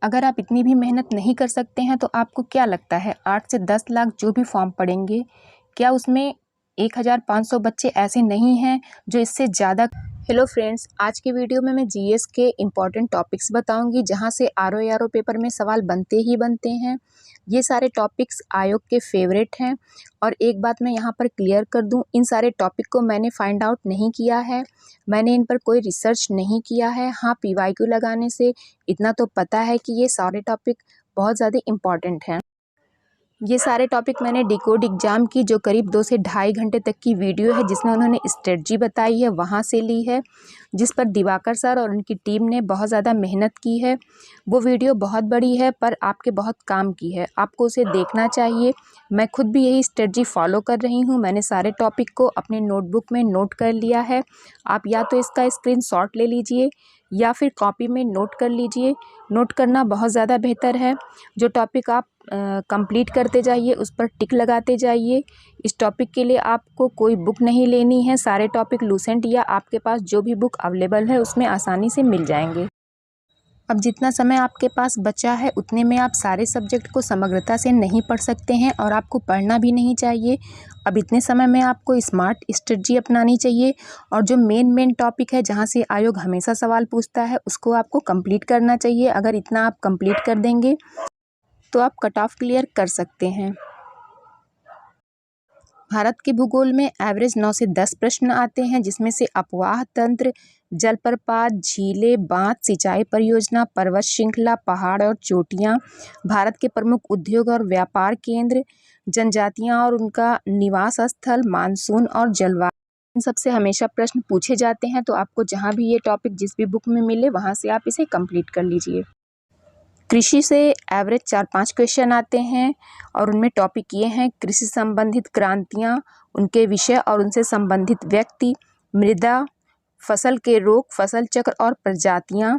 अगर आप इतनी भी मेहनत नहीं कर सकते हैं तो आपको क्या लगता है 8 से 10 लाख जो भी फॉर्म पड़ेंगे, क्या उसमें 1500 बच्चे ऐसे नहीं हैं जो इससे ज़्यादा। हेलो फ्रेंड्स, आज के वीडियो में मैं जीएस के इम्पॉर्टेंट टॉपिक्स बताऊंगी जहां से आरओ पेपर में सवाल बनते ही बनते हैं। ये सारे टॉपिक्स आयोग के फेवरेट हैं और एक बात मैं यहां पर क्लियर कर दूं, इन सारे टॉपिक को मैंने फाइंड आउट नहीं किया है, मैंने इन पर कोई रिसर्च नहीं किया है। हाँ, पीवाईक्यू लगाने से इतना तो पता है कि ये सारे टॉपिक बहुत ज़्यादा इम्पॉर्टेंट हैं। ये सारे टॉपिक मैंने डिकोड एग्जाम की जो करीब 2 से ढाई घंटे तक की वीडियो है जिसमें उन्होंने स्ट्रेटजी बताई है वहाँ से ली है, जिस पर दिवाकर सर और उनकी टीम ने बहुत ज़्यादा मेहनत की है। वो वीडियो बहुत बड़ी है पर आपके बहुत काम की है, आपको उसे देखना चाहिए। मैं खुद भी यही स्ट्रेटजी फॉलो कर रही हूँ। मैंने सारे टॉपिक को अपने नोटबुक में नोट कर लिया है। आप या तो इसका स्क्रीनशॉट ले लीजिए या फिर कॉपी में नोट कर लीजिए। नोट करना बहुत ज़्यादा बेहतर है। जो टॉपिक आप कंप्लीट करते जाइए, उस पर टिक लगाते जाइए। इस टॉपिक के लिए आपको कोई बुक नहीं लेनी है, सारे टॉपिक लूसेंट या आपके पास जो भी बुक अवेलेबल है उसमें आसानी से मिल जाएंगे। अब जितना समय आपके पास बचा है उतने में आप सारे सब्जेक्ट को समग्रता से नहीं पढ़ सकते हैं और आपको पढ़ना भी नहीं चाहिए। अब इतने समय में आपको स्मार्ट स्ट्रेटजी अपनानी चाहिए और जो मेन टॉपिक है जहां से आयोग हमेशा सवाल पूछता है उसको आपको कंप्लीट करना चाहिए। अगर इतना आप कंप्लीट कर देंगे तो आप कट ऑफ क्लियर कर सकते हैं। भारत के भूगोल में एवरेज 9 से 10 प्रश्न आते हैं जिसमें से अपवाह तंत्र, जलप्रपात, झीलें, बांध, सिंचाई परियोजना, पर्वत श्रृंखला, पहाड़ और चोटियां, भारत के प्रमुख उद्योग और व्यापार केंद्र, जनजातियां और उनका निवास स्थल, मानसून और जलवायु। इन सबसे हमेशा प्रश्न पूछे जाते हैं, तो आपको जहां भी ये टॉपिक जिस भी बुक में मिले वहां से आप इसे कंप्लीट कर लीजिए। कृषि से एवरेज 4-5 क्वेश्चन आते हैं और उनमें टॉपिक ये हैं: कृषि संबंधित क्रांतियाँ, उनके विषय और उनसे संबंधित व्यक्ति, मृदा, फसल के रोग, फसल चक्र और प्रजातियाँ,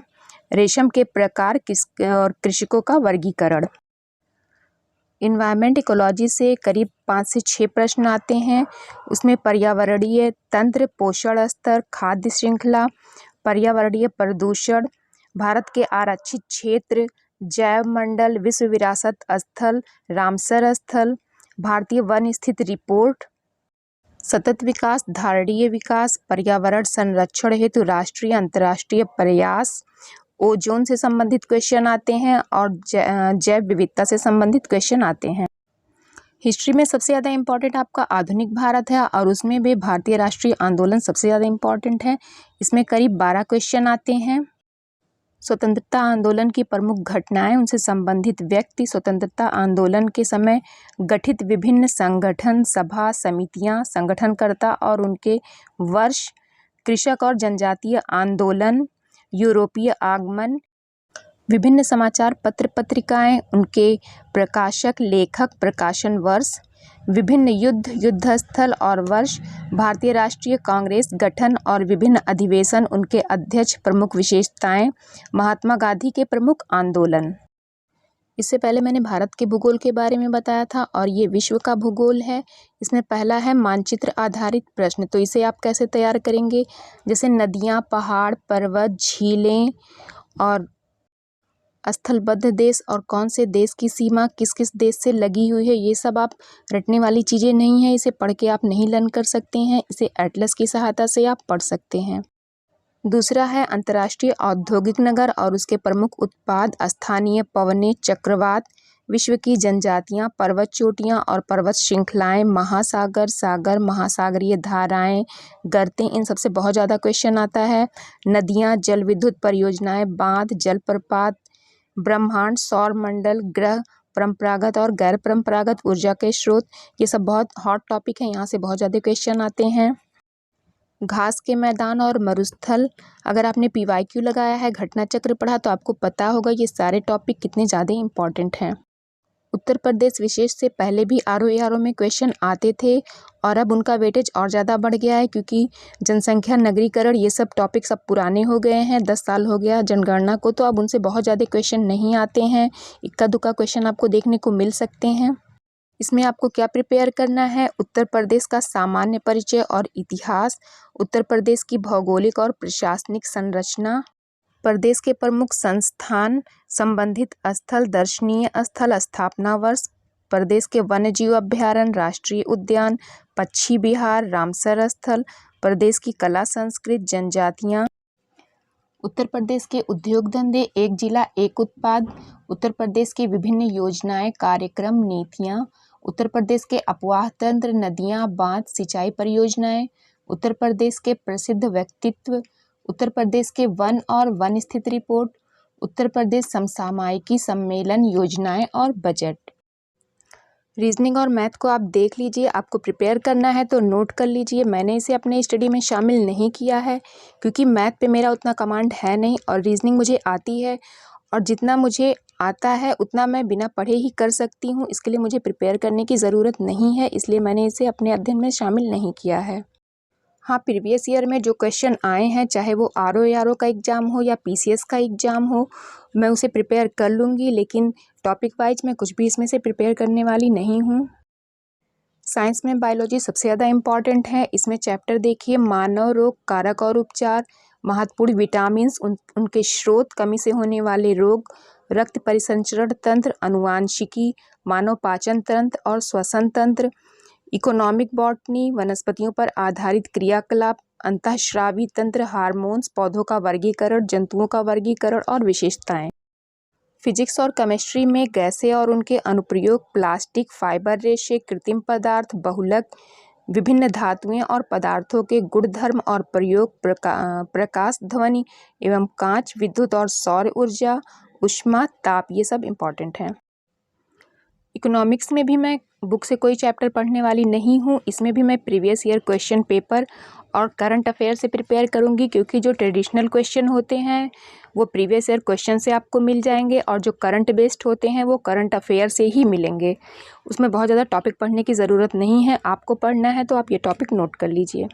रेशम के प्रकार और कृषकों का वर्गीकरण। इन्वायरमेंट इकोलॉजी से करीब 5 से 6 प्रश्न आते हैं। उसमें पर्यावरणीय तंत्र, पोषण स्तर, खाद्य श्रृंखला, पर्यावरणीय प्रदूषण, भारत के आरक्षित क्षेत्र, जैव मंडल, विश्व विरासत स्थल, रामसर स्थल, भारतीय वन स्थित रिपोर्ट, सतत विकास, धारणीय विकास, पर्यावरण संरक्षण हेतु राष्ट्रीय अंतर्राष्ट्रीय प्रयास, ओजोन से संबंधित क्वेश्चन आते हैं और जैव विविधता से संबंधित क्वेश्चन आते हैं। हिस्ट्री में सबसे ज़्यादा इम्पॉर्टेंट आपका आधुनिक भारत है और उसमें भी भारतीय राष्ट्रीय आंदोलन सबसे ज़्यादा इम्पॉर्टेंट है। इसमें करीब 12 क्वेश्चन आते हैं। स्वतंत्रता आंदोलन की प्रमुख घटनाएं, उनसे संबंधित व्यक्ति, स्वतंत्रता आंदोलन के समय गठित विभिन्न संगठन, सभा, समितियां, संगठनकर्ता और उनके वर्ष, कृषक और जनजातीय आंदोलन, यूरोपीय आगमन, विभिन्न समाचार पत्र पत्रिकाएं, उनके प्रकाशक, लेखक, प्रकाशन वर्ष, विभिन्न युद्ध, युद्धस्थल और वर्ष, भारतीय राष्ट्रीय कांग्रेस गठन और विभिन्न अधिवेशन, उनके अध्यक्ष, प्रमुख विशेषताएं, महात्मा गांधी के प्रमुख आंदोलन। इससे पहले मैंने भारत के भूगोल के बारे में बताया था और ये विश्व का भूगोल है। इसमें पहला है मानचित्र आधारित प्रश्न। तो इसे आप कैसे तैयार करेंगे? जैसे नदियाँ, पहाड़, पर्वत, झीलें और स्थलबद्ध देश और कौन से देश की सीमा किस किस देश से लगी हुई है, ये सब आप रटने वाली चीज़ें नहीं है। इसे पढ़ के आप नहीं लर्न कर सकते हैं, इसे एटलस की सहायता से आप पढ़ सकते हैं। दूसरा है अंतर्राष्ट्रीय औद्योगिक नगर और उसके प्रमुख उत्पाद, स्थानीय पवनें, चक्रवात, विश्व की जनजातियां, पर्वत चोटियां और पर्वत श्रृंखलाएं, महासागर, सागर, महासागरीय धाराएं, गर्तें, इन सबसे बहुत ज़्यादा क्वेश्चन आता है। नदियाँ, जल विद्युत परियोजनाएं, बांध, जलप्रपात, ब्रह्मांड, सौर मंडल, ग्रह, परंपरागत और गैर परंपरागत ऊर्जा के स्रोत, ये सब बहुत हॉट टॉपिक है, यहाँ से बहुत ज़्यादा क्वेश्चन आते हैं। घास के मैदान और मरुस्थल, अगर आपने पीवाईक्यू लगाया है, घटना चक्र पढ़ा तो आपको पता होगा ये सारे टॉपिक कितने ज़्यादा इम्पॉर्टेंट हैं। उत्तर प्रदेश विशेष से पहले भी आरओ में क्वेश्चन आते थे और अब उनका वेटेज और ज़्यादा बढ़ गया है क्योंकि जनसंख्या, नगरीकरण, ये सब टॉपिक सब पुराने हो गए हैं। 10 साल हो गया जनगणना को, तो अब उनसे बहुत ज़्यादा क्वेश्चन नहीं आते हैं। इक्का दुक्का क्वेश्चन आपको देखने को मिल सकते हैं। इसमें आपको क्या प्रिपेयर करना है? उत्तर प्रदेश का सामान्य परिचय और इतिहास, उत्तर प्रदेश की भौगोलिक और प्रशासनिक संरचना, प्रदेश के प्रमुख संस्थान, संबंधित स्थल, दर्शनीय स्थल, स्थापना वर्ष, प्रदेश के वन्यजीव अभयारण्य, राष्ट्रीय उद्यान, पक्षी विहार, रामसर स्थल, प्रदेश की कला संस्कृति, जनजातियाँ, उत्तर प्रदेश के उद्योग धंधे, एक जिला एक उत्पाद, उत्तर प्रदेश की विभिन्न योजनाएं, कार्यक्रम, नीतियाँ, उत्तर प्रदेश के अपवाह तंत्र, नदियाँ, बांध, सिंचाई परियोजनाएं, उत्तर प्रदेश के प्रसिद्ध व्यक्तित्व, उत्तर प्रदेश के वन और वन स्थिति रिपोर्ट, उत्तर प्रदेश समसामयिकी सम्मेलन, योजनाएं और बजट। रीजनिंग और मैथ को आप देख लीजिए, आपको प्रिपेयर करना है तो नोट कर लीजिए। मैंने इसे अपने स्टडी में शामिल नहीं किया है क्योंकि मैथ पे मेरा उतना कमांड है नहीं और रीजनिंग मुझे आती है और जितना मुझे आता है उतना मैं बिना पढ़े ही कर सकती हूँ। इसके लिए मुझे प्रिपेयर करने की ज़रूरत नहीं है, इसलिए मैंने इसे अपने अध्ययन में शामिल नहीं किया है। हाँ, प्रीवियस ईयर में जो क्वेश्चन आए हैं, चाहे वो RO का एग्ज़ाम हो या PCS का एग्ज़ाम हो, मैं उसे प्रिपेयर कर लूँगी, लेकिन टॉपिक वाइज मैं कुछ भी इसमें से प्रिपेयर करने वाली नहीं हूँ। साइंस में बायोलॉजी सबसे ज़्यादा इम्पॉर्टेंट है। इसमें चैप्टर देखिए, मानव रोग, कारक और उपचार, महत्वपूर्ण विटामिन्स, उनके स्रोत, कमी से होने वाले रोग, रक्त परिसंचरण तंत्र, अनुवांशिकी, मानव पाचन तंत्र और श्वसन तंत्र, इकोनॉमिक बॉटनी, वनस्पतियों पर आधारित क्रियाकलाप, अंतःस्रावी तंत्र, हार्मोन्स, पौधों का वर्गीकरण, जंतुओं का वर्गीकरण और विशेषताएं। फिजिक्स और केमिस्ट्री में गैसें और उनके अनुप्रयोग, प्लास्टिक, फाइबर रेशे, कृत्रिम पदार्थ, बहुलक, विभिन्न धातुएं और पदार्थों के गुणधर्म और प्रयोग, प्रकाश, ध्वनि एवं कांच, विद्युत और सौर ऊर्जा, ऊष्मा, ताप, ये सब इम्पॉर्टेंट हैं। इकोनॉमिक्स में भी मैं बुक से कोई चैप्टर पढ़ने वाली नहीं हूँ। इसमें भी मैं प्रीवियस ईयर क्वेश्चन पेपर और करंट अफेयर से प्रिपेयर करूँगी, क्योंकि जो ट्रेडिशनल क्वेश्चन होते हैं वो प्रीवियस ईयर क्वेश्चन से आपको मिल जाएंगे और जो करंट बेस्ड होते हैं वो करंट अफेयर से ही मिलेंगे। उसमें बहुत ज़्यादा टॉपिक पढ़ने की ज़रूरत नहीं है। आपको पढ़ना है तो आप ये टॉपिक नोट कर लीजिए।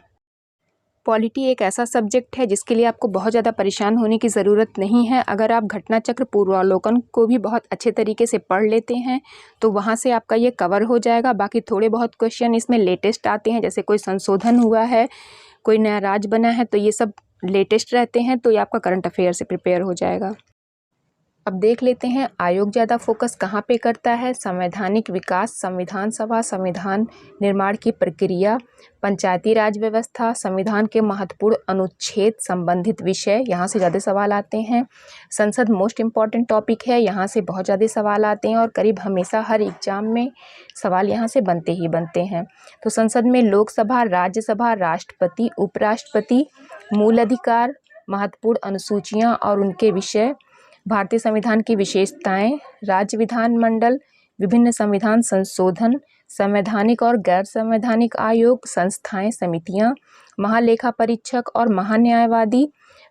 पॉलिटी एक ऐसा सब्जेक्ट है जिसके लिए आपको बहुत ज़्यादा परेशान होने की ज़रूरत नहीं है। अगर आप घटनाचक्र पूर्वावलोकन को भी बहुत अच्छे तरीके से पढ़ लेते हैं तो वहाँ से आपका ये कवर हो जाएगा। बाकी थोड़े बहुत क्वेश्चन इसमें लेटेस्ट आते हैं, जैसे कोई संशोधन हुआ है, कोई नया राज्य बना है, तो ये सब लेटेस्ट रहते हैं, तो ये आपका करंट अफेयर से प्रिपेयर हो जाएगा। अब देख लेते हैं आयोग ज़्यादा फोकस कहाँ पे करता है। संवैधानिक विकास, संविधान सभा, संविधान निर्माण की प्रक्रिया, पंचायती राज व्यवस्था, संविधान के महत्वपूर्ण अनुच्छेद संबंधित विषय, यहाँ से ज़्यादा सवाल आते हैं। संसद मोस्ट इम्पॉर्टेंट टॉपिक है, यहाँ से बहुत ज़्यादा सवाल आते हैं और करीब हमेशा हर एग्जाम में सवाल यहाँ से बनते ही बनते हैं। तो संसद में लोकसभा, राज्यसभा, राष्ट्रपति, उपराष्ट्रपति, मूल अधिकार, महत्वपूर्ण अनुसूचियाँ और उनके विषय, भारतीय संविधान की विशेषताएं, राज्य विधानमंडल, विभिन्न संविधान संशोधन, संवैधानिक और गैर संवैधानिक आयोग, संस्थाएं, समितियां, महालेखा परीक्षक और महान्यायवादी,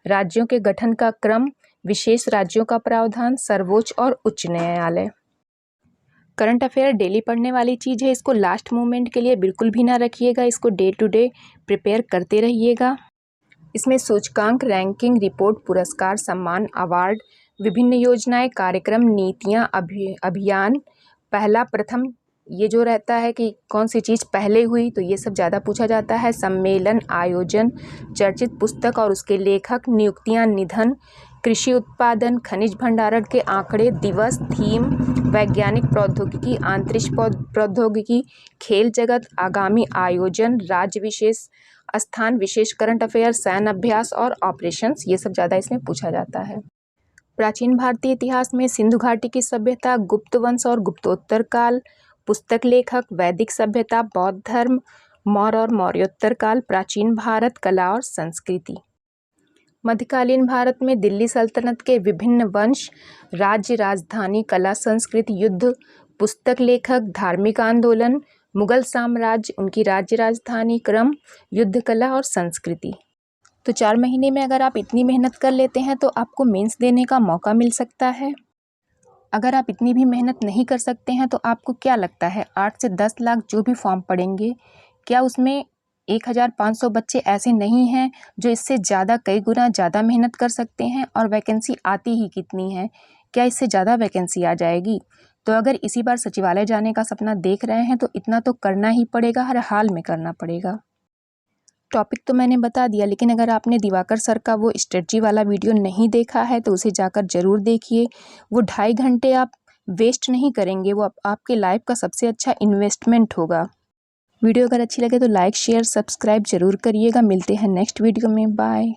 राज्यों के गठन का क्रम, विशेष राज्यों का प्रावधान, सर्वोच्च और उच्च न्यायालय। करंट अफेयर डेली पढ़ने वाली चीज़ है, इसको लास्ट मोमेंट के लिए बिल्कुल भी ना रखिएगा, इसको डे टू डे प्रिपेयर करते रहिएगा। इसमें सूचकांक, रैंकिंग, रिपोर्ट, पुरस्कार, सम्मान, अवार्ड, विभिन्न योजनाएं, कार्यक्रम, नीतियां, अभियान, पहला, प्रथम, ये जो रहता है कि कौन सी चीज़ पहले हुई, तो ये सब ज़्यादा पूछा जाता है। सम्मेलन, आयोजन, चर्चित पुस्तक और उसके लेखक, नियुक्तियां, निधन, कृषि उत्पादन, खनिज भंडारण के आंकड़े, दिवस, थीम, वैज्ञानिक प्रौद्योगिकी, अंतरिक्ष प्रौद्योगिकी, खेल जगत, आगामी आयोजन, राज्य विशेष स्थान, विशेष करंट अफेयर, सैन्य अभ्यास और ऑपरेशंस, ये सब ज़्यादा इसमें पूछा जाता है। प्राचीन भारतीय इतिहास में सिंधु घाटी की सभ्यता, गुप्त वंश और गुप्तोत्तर काल, पुस्तक लेखक, वैदिक सभ्यता, बौद्ध धर्म, मौर्य और मौर्योत्तर काल, प्राचीन भारत, कला और संस्कृति। मध्यकालीन भारत में दिल्ली सल्तनत के विभिन्न वंश, राज्य, राजधानी, कला, संस्कृति, युद्ध, पुस्तक लेखक, धार्मिक आंदोलन, मुगल साम्राज्य, उनकी राज्य राजधानी, क्रम, युद्ध, कला और संस्कृति। तो 4 महीने में अगर आप इतनी मेहनत कर लेते हैं तो आपको मेंस देने का मौका मिल सकता है। अगर आप इतनी भी मेहनत नहीं कर सकते हैं तो आपको क्या लगता है 8 से 10 लाख जो भी फॉर्म पड़ेंगे, क्या उसमें 1500 बच्चे ऐसे नहीं हैं जो इससे ज़्यादा, कई गुना ज़्यादा मेहनत कर सकते हैं? और वैकेंसी आती ही कितनी है? क्या इससे ज़्यादा वैकेंसी आ जाएगी? तो अगर इसी बार सचिवालय जाने का सपना देख रहे हैं तो इतना तो करना ही पड़ेगा, हर हाल में करना पड़ेगा। टॉपिक तो मैंने बता दिया, लेकिन अगर आपने दिवाकर सर का वो स्ट्रेटजी वाला वीडियो नहीं देखा है तो उसे जाकर ज़रूर देखिए। वो 2.5 घंटे आप वेस्ट नहीं करेंगे, वो आपके लाइफ का सबसे अच्छा इन्वेस्टमेंट होगा। वीडियो अगर अच्छी लगे तो लाइक शेयर सब्सक्राइब ज़रूर करिएगा। मिलते हैं नेक्स्ट वीडियो में। बाय।